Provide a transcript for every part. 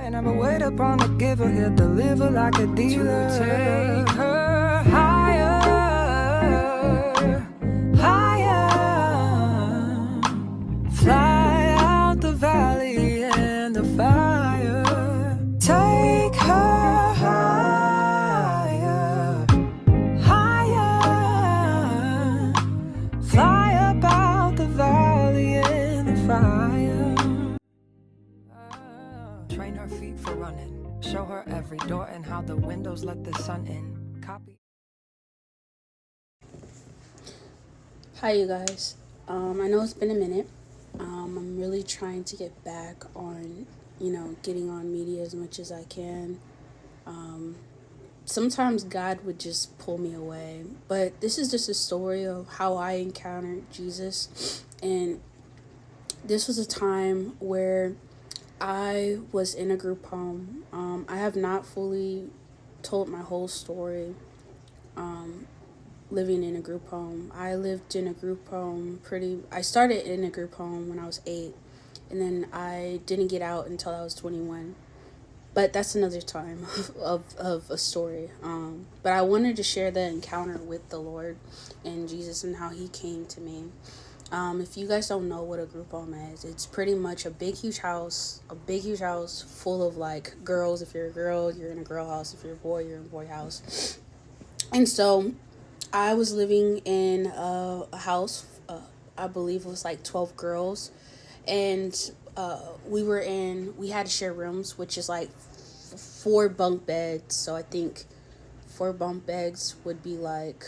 I never wait upon the giver, he'll deliver like a dealer. To take her higher, higher. Fly out the valley and the fire. Take her higher, higher. Fly up out the valley and the fire. Train her feet for running. Show her every door and how the windows let the sun in. Copy. Hi, you guys. I know it's been a minute. I'm really trying to get back on, getting on media as much as I can. Sometimes God would just pull me away, but this is just a story of how I encountered Jesus. And this was a time where I was in a group home. I have not fully told my whole story. Living in a group home. I lived in a group home I started in a group home when I was 8, and then I didn't get out until I was 21. But that's another time of a story. But I wanted to share the encounter with the Lord and Jesus and how he came to me. If you guys don't know what a group home is, it's pretty much a big huge house full of like girls. If you're a girl, you're in a girl house. If you're a boy, you're in a boy house. And so I was living in a house, I believe it was like 12 girls, and we had to share rooms, which is like 4 bunk beds. So I think 4 bunk beds would be like,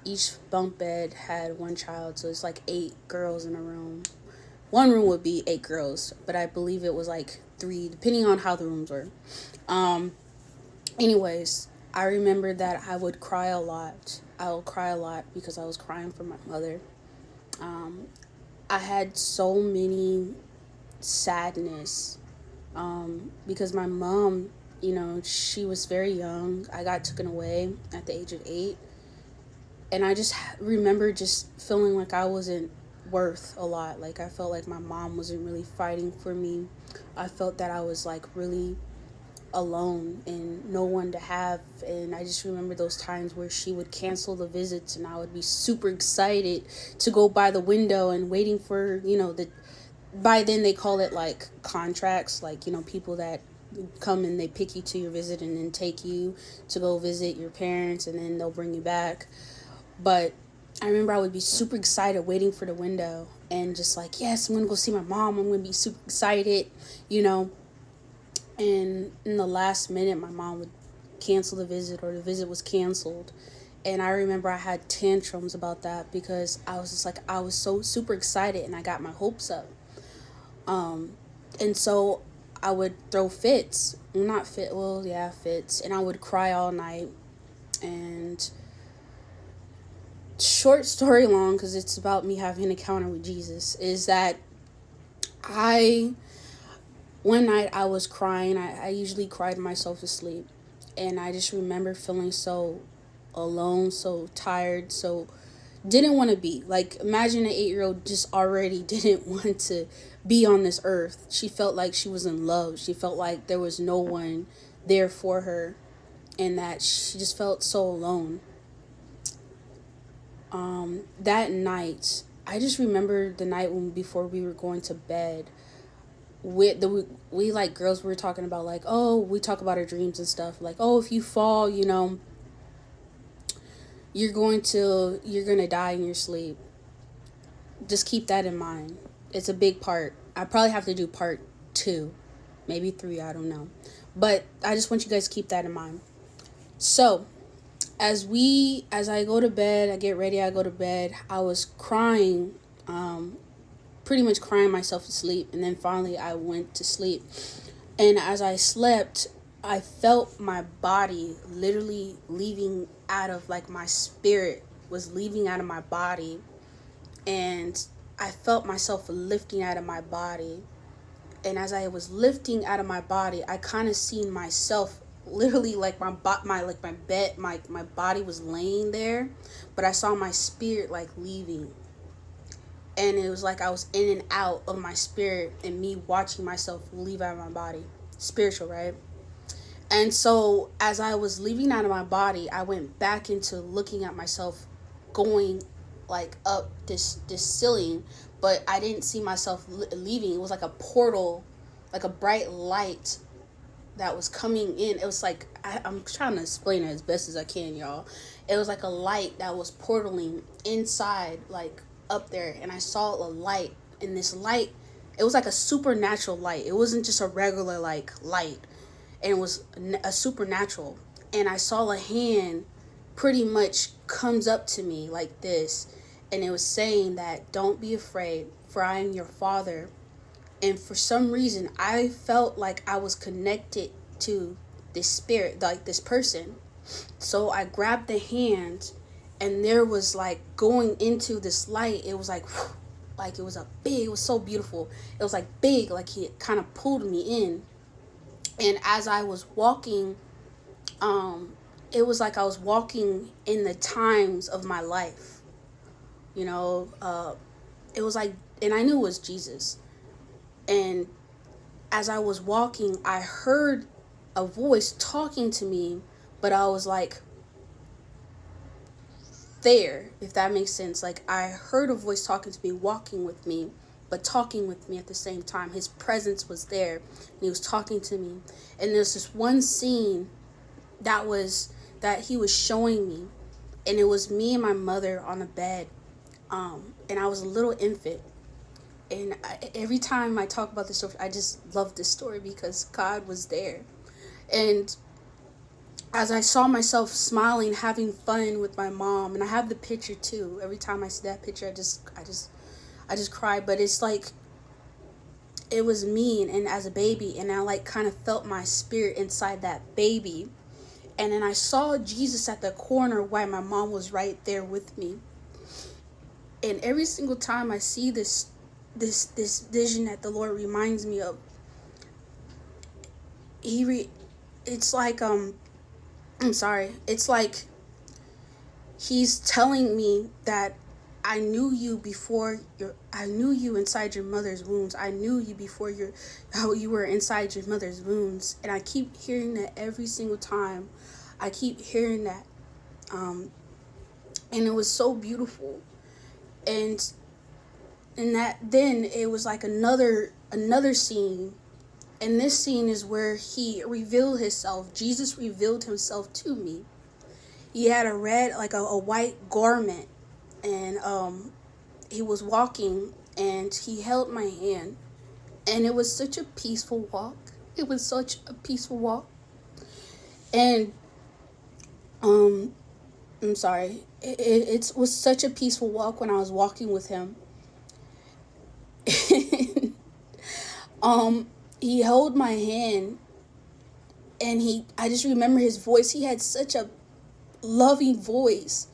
each bunk bed had 1 child, so it's like 8 girls in a room. One room would be 8 girls, but I believe it was like 3, depending on how the rooms were. Anyways, I remember that I would cry a lot. I would cry a lot because I was crying for my mother. I had so many sadness because my mom, she was very young. I got taken away at the age of 8. And I just remember just feeling like I wasn't worth a lot. Like I felt like my mom wasn't really fighting for me. I felt that I was like really alone and no one to have. And I just remember those times where she would cancel the visits and I would be super excited to go by the window and waiting for, by then they call it like contracts, like, people that come and they pick you to your visit and then take you to go visit your parents and then they'll bring you back. But I remember I would be super excited waiting for the window and just like, yes, I'm going to go see my mom. I'm going to be super excited, And in the last minute, my mom would cancel the visit or the visit was canceled. And I remember I had tantrums about that because I was just like, I was so super excited and I got my hopes up. And so I would throw fits. Fits. And I would cry all night. And short story long, because it's about me having an encounter with Jesus, is that one night I was crying. I usually cried myself to sleep. And I just remember feeling so alone, so tired, so didn't want to be. Like, imagine an 8-year-old just already didn't want to be on this earth. She felt like she was in love. She felt like there was no one there for her and that she just felt so alone. That night, I just remember the night before we were going to bed, we like girls were talking about like, oh, we talk about our dreams and stuff, like, oh, if you fall, you're gonna die in your sleep. Just keep that in mind. It's a big part. I probably have to do part 2, maybe 3, I don't know, but I just want you guys to keep that in mind. So as I go to bed, I get ready, I go to bed, I was crying, pretty much crying myself to sleep. And then finally I went to sleep. And as I slept, I felt my body literally leaving out of, like, my spirit was leaving out of my body. And I felt myself lifting out of my body. And as I was lifting out of my body, I kind of seen myself literally, like, my body was laying there, but I saw my spirit like leaving. And it was like I was in and out of my spirit and me watching myself leave out of my body. Spiritual, right? And so as I was leaving out of my body, I went back into looking at myself going like up this ceiling, but I didn't see myself leaving. It was like a portal, like a bright light that was coming in. It was like I'm trying to explain it as best as I can, y'all. It was like a light that was portaling inside, like up there, and I saw a light. And this light, it was like a supernatural light. It wasn't just a regular like light, and it was a supernatural. And I saw a hand pretty much comes up to me like this, and it was saying that, "Don't be afraid, for I am your father." And for some reason I felt like I was connected to this spirit, like this person. So I grabbed the hand, and there was like going into this light, it was like it was it was so beautiful. It was like big, like he kind of pulled me in. And as I was walking, it was like I was walking in the times of my life, you know. It was like, and I knew it was Jesus. And as I was walking, I heard a voice talking to me, but I was like there, if that makes sense. Like I heard a voice talking to me, walking with me, but talking with me at the same time. His presence was there, and he was talking to me. And there's this one scene that he was showing me, and it was me and my mother on a bed, and I was a little infant. And every time I talk about this story, I just love this story because God was there. And as I saw myself smiling, having fun with my mom, and I have the picture too. Every time I see that picture, I just cry. But it's like it was me, and as a baby, and I like kind of felt my spirit inside that baby. And then I saw Jesus at the corner while my mom was right there with me. And every single time I see this vision that the Lord reminds me of, it's like it's like he's telling me that I knew you I knew you inside your mother's wombs. I knew you before how you were inside your mother's wombs. And I keep hearing that every single time. I keep hearing that. And it was so beautiful. And that then it was like another scene. And this scene is where he revealed himself. Jesus revealed himself to me. He had a red, like a white garment, and he was walking, and he held my hand, and it was such a peaceful walk. It was such a peaceful walk. And I'm sorry. It was such a peaceful walk when I was walking with him. He held my hand, and I just remember his voice. He had such a loving voice,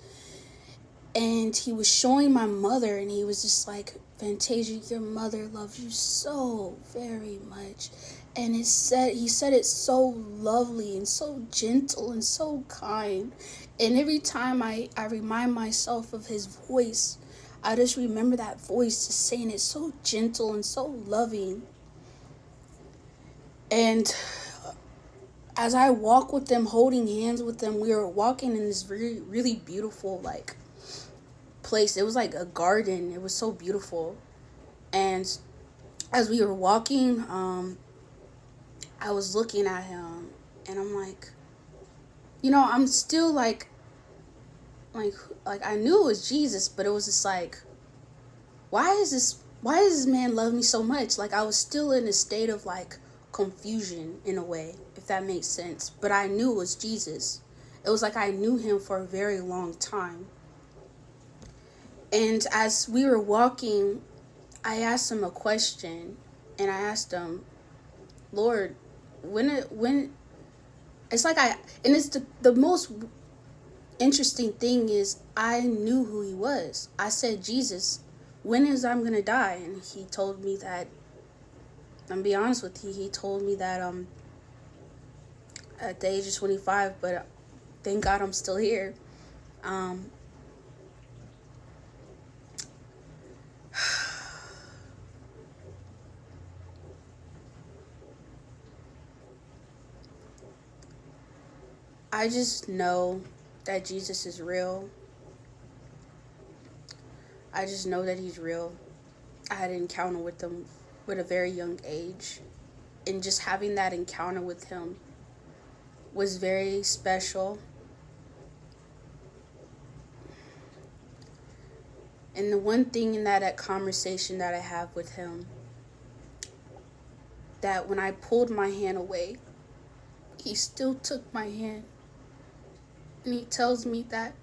and he was showing my mother, and he was just like, "Fantasia, your mother loves you so very much." And he said it so lovely and so gentle and so kind. And every time I remind myself of his voice, I just remember that voice just saying it so gentle and so loving. And as I walk with them, holding hands with them, we were walking in this really, really beautiful like place. It was like a garden. It was so beautiful. And as we were walking, I was looking at him, and I'm like, I'm still like I knew it was Jesus, but it was just like, why does this man love me so much? Like I was still in a state of like confusion in a way, if that makes sense. But I knew it was Jesus. It was like I knew him for a very long time. And as we were walking, I asked him a question, and I asked him, "Lord, when it's like and it's the most interesting thing is I knew who he was. I said, "Jesus, when is I'm gonna die?" And he told me that, I'm be honest with you, he told me that at the age of 25, but thank God I'm still here. I just know that Jesus is real. I just know that he's real. I had an encounter with him with a very young age. And just having that encounter with him was very special. And the one thing in that conversation that I have with him, that when I pulled my hand away, he still took my hand. And he tells me that